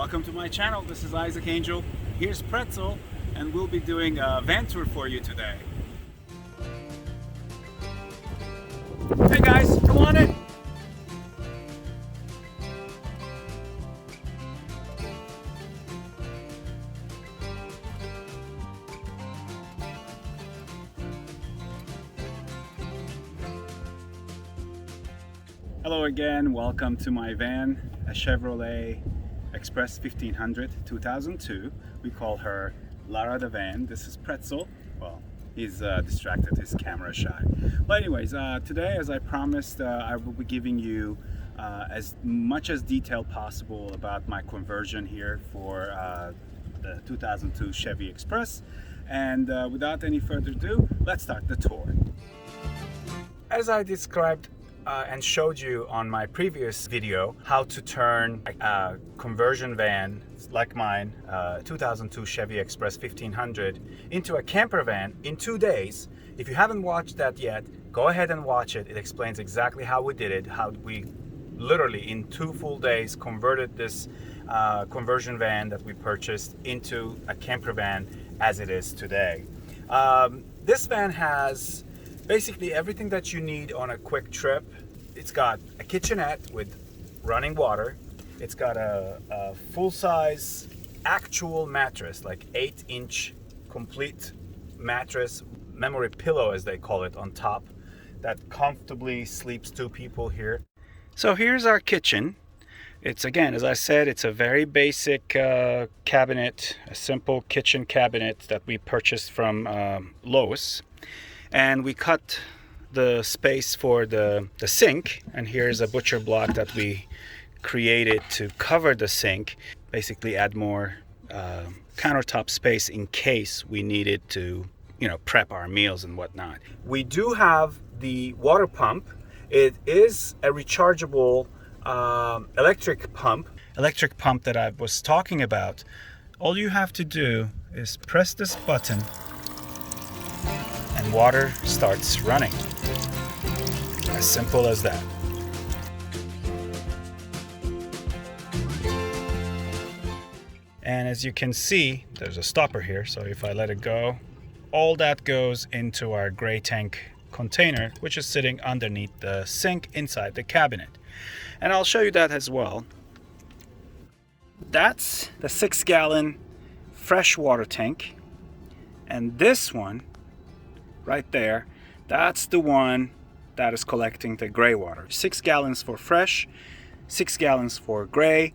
Welcome to my channel. This is Isaac Angel. Here's Pretzel, and we'll be doing a van tour for you today. Hey guys, come on in. Hello again, welcome to my van, a Chevrolet Express 1500 2002. We call her Lara the van. This is Pretzel. Well, he's distracted, his camera shy. But anyways, today, as I promised, I will be giving you as much as detail possible about my conversion here for the 2002 Chevy Express. And without any further ado, let's start the tour. As I described and showed you on my previous video how to turn a conversion van like mine, 2002 Chevy Express 1500, into a camper van in 2 days. If you haven't watched that yet, go ahead and watch it. It explains exactly how we did it, how we literally in 2 full days converted this conversion van that we purchased into a camper van as it is today. This van has basically everything that you need on a quick trip. It's got a kitchenette with running water. It's got a full-size actual mattress, like 8-inch complete mattress, memory pillow as they call it, on top that comfortably sleeps 2 people here. So here's our kitchen. It's, again, as I said, it's a very basic cabinet, a simple kitchen cabinet that we purchased from Lowe's. And we cut the space for the sink, and here's a butcher block that we created to cover the sink, basically add more countertop space in case we needed to, prep our meals and whatnot. We do have the water pump. It is a rechargeable electric pump that I was talking about. All you have to do is press this button and water starts running. As simple as that. And as you can see, there's a stopper here, so if I let it go, all that goes into our gray tank container, which is sitting underneath the sink inside the cabinet. And I'll show you that as well. That's the 6-gallon fresh water tank, and this one right there, that's the one that is collecting the gray water. 6 gallons for fresh, 6 gallons for gray.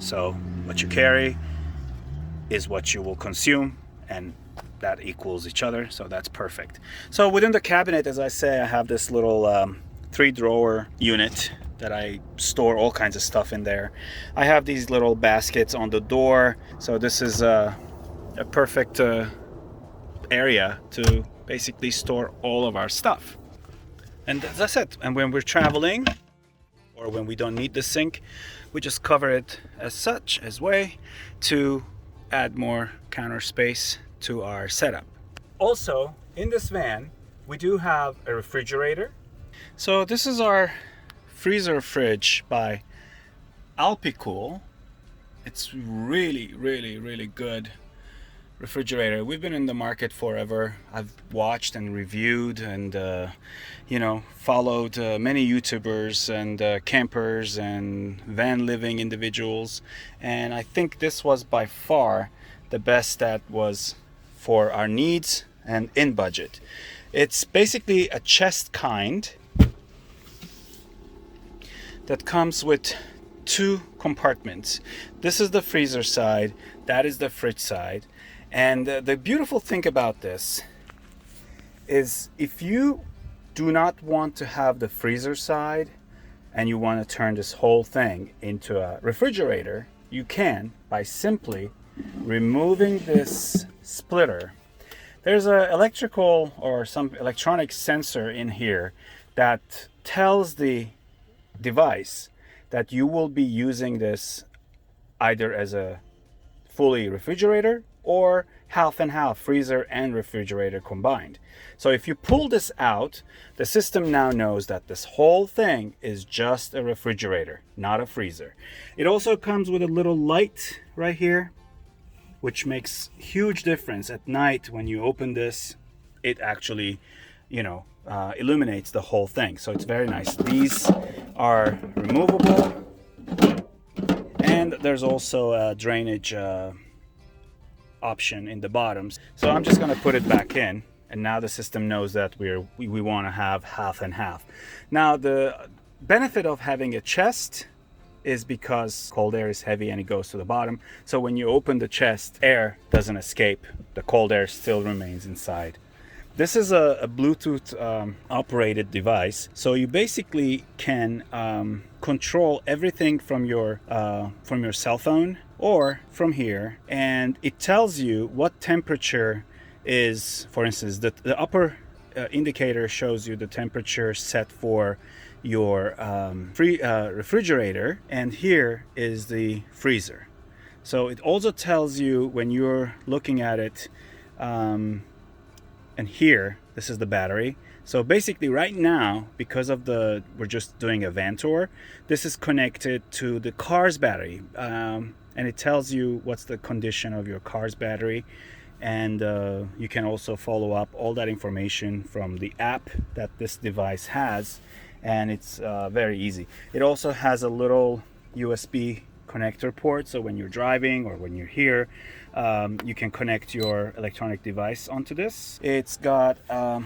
So what you carry is what you will consume, and that equals each other, so that's perfect. So within the cabinet, as I say, I have this little 3-drawer unit that I store all kinds of stuff in there. I have these little baskets on the door, so this is a perfect area to basically store all of our stuff. And as I said, and when we're traveling or when we don't need the sink, we just cover it as such, as way to add more counter space to our setup. Also, in this van, we do have a refrigerator. So this is our freezer fridge by Alpicool. It's really good refrigerator. We've been in the market forever. I've watched and reviewed and followed many YouTubers and campers and van living individuals, and I think this was by far the best that was for our needs and in budget. It's basically a chest kind that comes with 2 compartments. This is the freezer side, that is the fridge side. And the beautiful thing about this is if you do not want to have the freezer side and you want to turn this whole thing into a refrigerator, you can by simply removing this splitter. There's an electrical or some electronic sensor in here that tells the device that you will be using this either as a fully refrigerator or half and half, freezer and refrigerator combined. So if you pull this out, the system now knows that this whole thing is just a refrigerator, not a freezer. It also comes with a little light right here, which makes huge difference at night. When you open this, it actually, you know, illuminates the whole thing. So it's very nice. These are removable, and there's also a drainage option in the bottoms. So I'm just gonna put it back in, and now the system knows that we want to have half and half. Now the benefit of having a chest is because cold air is heavy and it goes to the bottom. So when you open the chest, air doesn't escape. The cold air still remains inside. This is a Bluetooth operated device. So you basically can control everything from your cell phone or from here, and it tells you what temperature is. For instance, the upper indicator shows you the temperature set for your refrigerator, and here is the freezer. So it also tells you when you're looking at it, and here, this is the battery. So basically right now, because of we're just doing a van tour, this is connected to the car's battery. And it tells you what's the condition of your car's battery. And you can also follow up all that information from the app that this device has. And it's very easy. It also has a little USB connector port, so when you're driving or when you're here, you can connect your electronic device onto this. It's got a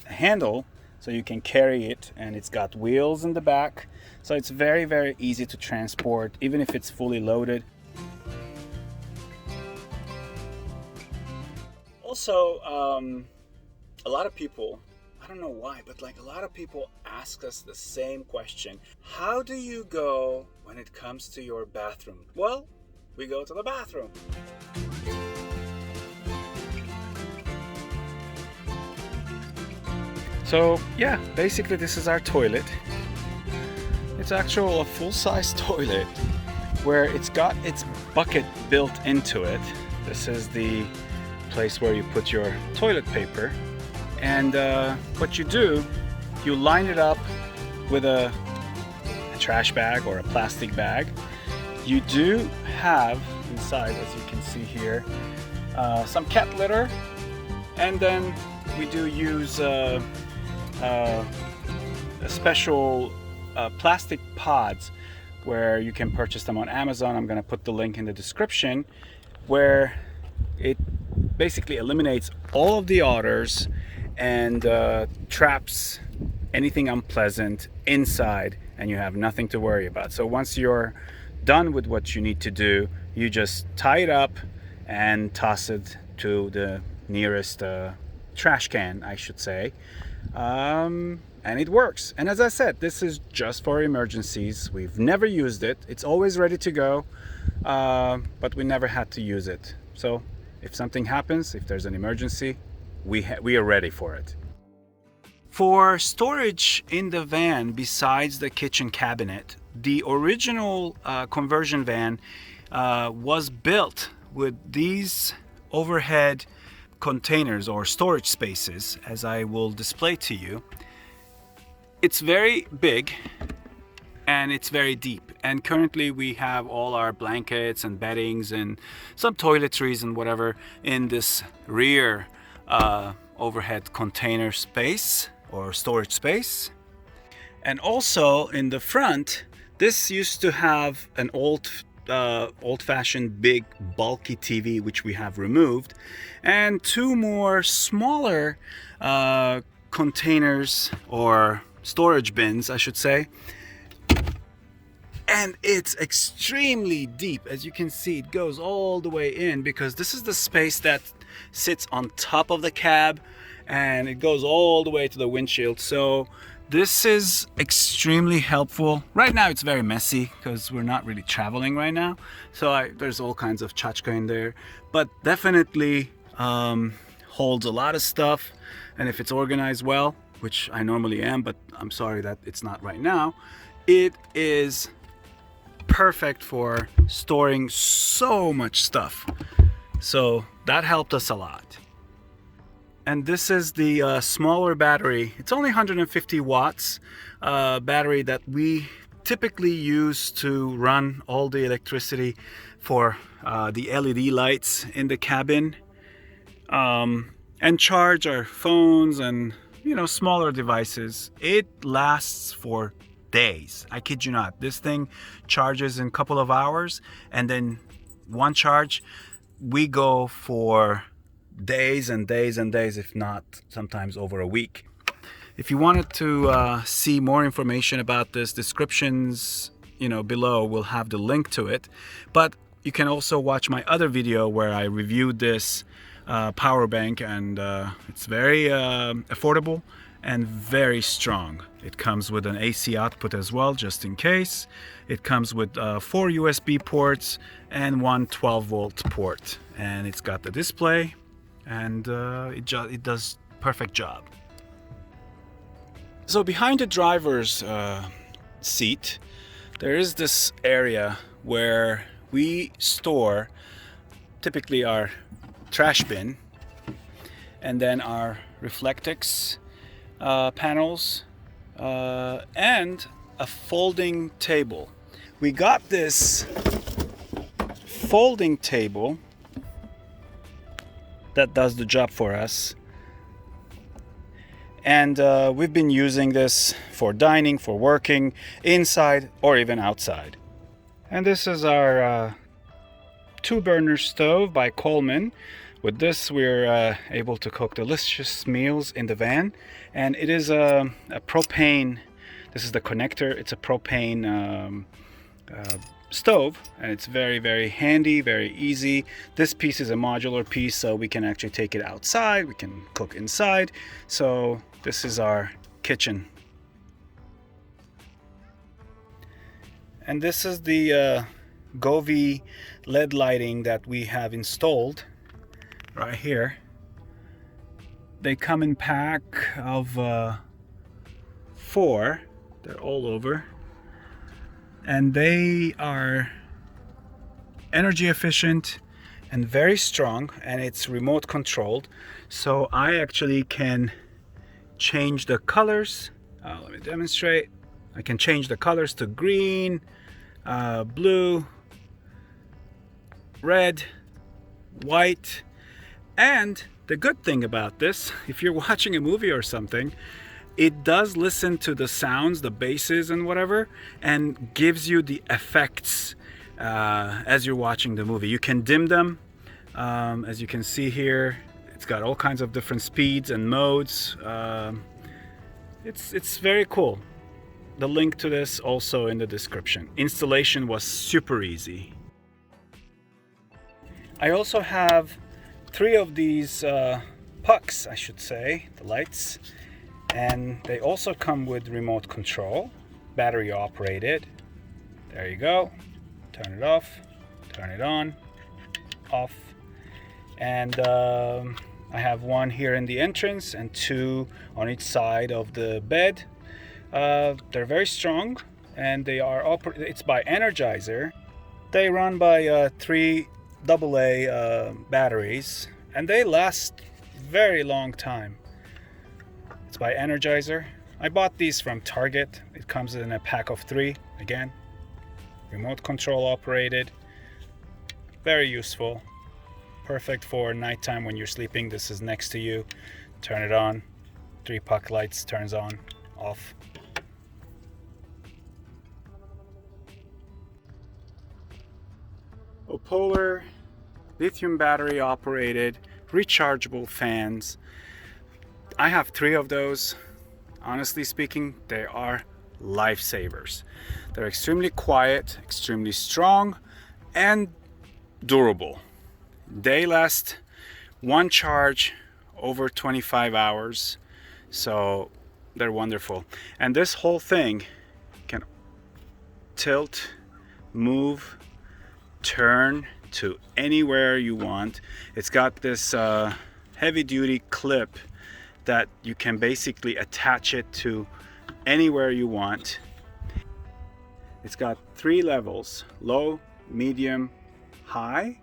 handle so you can carry it, and it's got wheels in the back, so it's very, very easy to transport even if it's fully loaded. Also, a lot of people, I don't know why, but like a lot of people ask us the same question. How do you go when it comes to your bathroom? Well, we go to the bathroom. So yeah, basically this is our toilet. It's actually a full-size toilet where it's got its bucket built into it. This is the place where you put your toilet paper. And what you do, you line it up with a trash bag or a plastic bag. You do have inside, as you can see here, some cat litter, and then we do use a special plastic pods where you can purchase them on Amazon. I'm going to put the link in the description, where it basically eliminates all of the odors and traps anything unpleasant inside, and you have nothing to worry about. So once you're done with what you need to do, you just tie it up and toss it to the nearest trash can, I should say, and it works. And as I said, this is just for emergencies. We've never used it. It's always ready to go, but we never had to use it. So if something happens, if there's an emergency, we are ready for it. For storage in the van, besides the kitchen cabinet, the original conversion van was built with these overhead containers or storage spaces, as I will display to you. It's very big and it's very deep, and currently we have all our blankets and beddings and some toiletries and whatever in this rear overhead container space or storage space. And also in the front, this used to have an old-fashioned big bulky TV, which we have removed, and two more smaller containers or storage bins, I should say. And it's extremely deep. As you can see, it goes all the way in, because this is the space that sits on top of the cab, and it goes all the way to the windshield. So this is extremely helpful. Right now it's very messy because we're not really traveling right now, so there's all kinds of tchotchke in there, but definitely holds a lot of stuff. And if it's organized well, which I normally am, but I'm sorry that it's not right now, it is perfect for storing so much stuff. So that helped us a lot. And this is the smaller battery. It's only 150 watts battery that we typically use to run all the electricity for the LED lights in the cabin, and charge our phones and, you know, smaller devices. It lasts for days. I kid you not. This thing charges in a couple of hours, and then one charge, we go for days and days and days, if not sometimes over a week. If you wanted to see more information about this, descriptions, you know, below will have the link to it. But you can also watch my other video where I reviewed this power bank, and it's very affordable and very strong. It comes with an AC output as well, just in case. It comes with 4 USB ports and one 12-volt port, and it's got the display, and it does perfect job. So behind the driver's seat, there is this area where we store typically our trash bin, and then our Reflectix panels, and a folding table. We got this folding table that does the job for us, and we've been using this for dining, for working inside or even outside. And this is our 2-burner stove by Coleman. With this, we're able to cook delicious meals in the van, and it is a propane. This is the connector. It's a propane stove, and it's very, very handy, very easy. This piece is a modular piece, so we can actually take it outside. We can cook inside. So this is our kitchen. And this is the Govee LED lighting that we have installed right here. They come in pack of 4. They're all over, and they are energy efficient and very strong, and it's remote controlled, so I actually can change the colors. Let me demonstrate. I can change the colors to green, blue, red, white. And the good thing about this, if you're watching a movie or something, it does listen to the sounds, the basses and whatever, and gives you the effects as you're watching the movie. You can dim them. As you can see here, it's got all kinds of different speeds and modes. It's very cool. The link to this also in the description. Installation was super easy. I also have 3 of these pucks, I should say, the lights, and they also come with remote control, battery operated. There you go. Turn it off, turn it on, off. And I have 1 here in the entrance and 2 on each side of the bed. They're very strong, and they are it's by Energizer. They run by 3 AA batteries, and they last very long time. It's by Energizer. I bought these from Target. It comes in a pack of 3. Again, remote control operated. Very useful. Perfect for nighttime when you're sleeping. This is next to you. Turn it on. 3 puck lights turns on, off. OPOLAR lithium battery operated rechargeable fans. I have 3 of those. Honestly speaking, they are lifesavers. They're extremely quiet, extremely strong, and durable. They last 1 charge over 25 hours, so they're wonderful. And this whole thing can tilt, move, turn to anywhere you want. It's got this heavy duty clip that you can basically attach it to anywhere you want. It's got 3 levels: low, medium, high,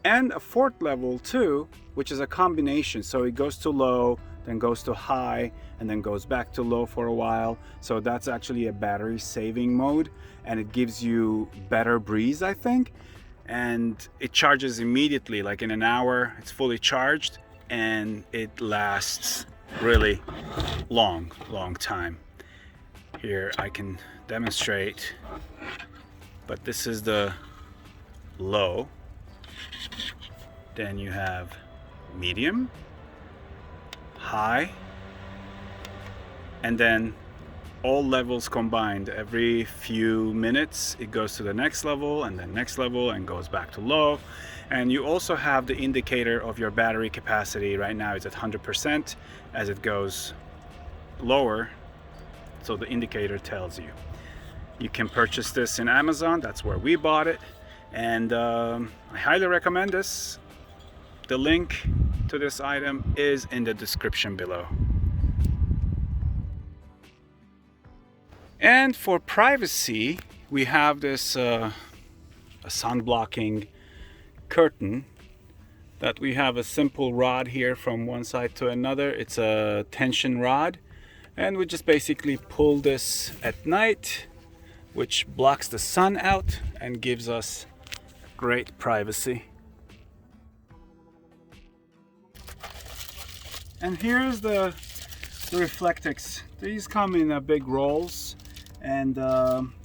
and a 4th level too, which is a combination. So it goes to low, then goes to high, and then goes back to low for a while. So that's actually a battery saving mode, and it gives you better breeze, I think. And it charges immediately, like in an hour it's fully charged, and it lasts really long time. Here I can demonstrate, but this is the low. Then you have medium, high, and then all levels combined. Every few minutes it goes to the next level, and then next level, and goes back to low. And you also have the indicator of your battery capacity. Right now it's at 100%. As it goes lower, so the indicator tells you. You can purchase this in Amazon. That's where we bought it, and I highly recommend this. The link to this item is in the description below. And for privacy, we have this a sun blocking curtain that we have a simple rod here from one side to another. It's a tension rod, and we just basically pull this at night, which blocks the sun out and gives us great privacy. And here's the Reflectix. These come in big rolls, and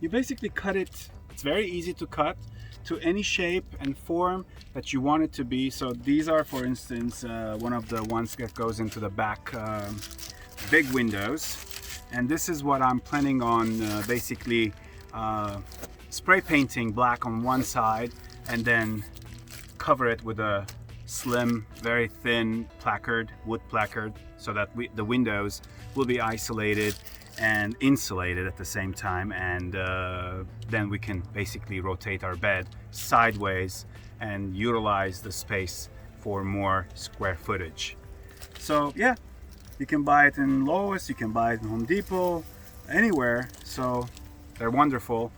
you basically cut it. It's very easy to cut to any shape and form that you want it to be. So these are, for instance, one of the ones that goes into the back big windows, and this is what I'm planning on basically spray painting black on one side, and then cover it with a slim, very thin placard, wood placard, so that the windows will be isolated and insulated at the same time. And then we can basically rotate our bed sideways and utilize the space for more square footage. So yeah, you can buy it in Lowe's, you can buy it in Home Depot, anywhere. So they're wonderful.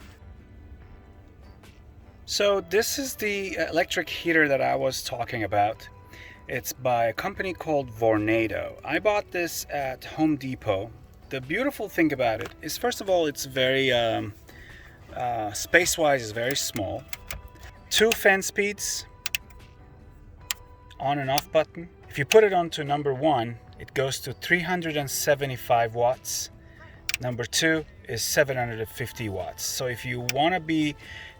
So this is the electric heater that I was talking about. It's by a company called Vornado. I bought this at Home Depot. The beautiful thing about it is, first of all, it's very space-wise is very small. 2 fan speeds, on and off button. If you put it on to number 1, it goes to 375 watts. Number 2 is 750 watts. So if you want to be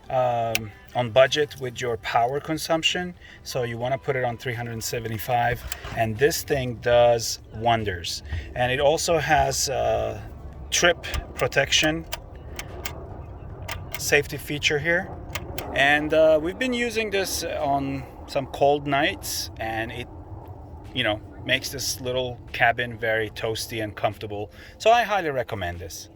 on budget with your power consumption, so you want to put it on 375, and this thing does wonders. And it also has trip protection safety feature here, and we've been using this on some cold nights, and it, you know, makes this little cabin very toasty and comfortable. So I highly recommend this.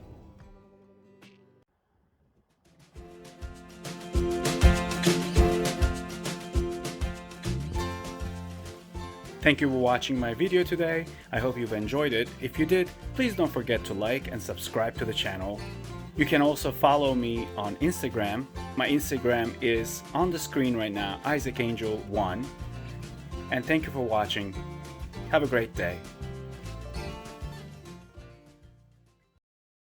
Thank you for watching my video today. I hope you've enjoyed it. If you did, please don't forget to like and subscribe to the channel. You can also follow me on Instagram. My Instagram is on the screen right now, IsaacAngel1. And thank you for watching. Have a great day.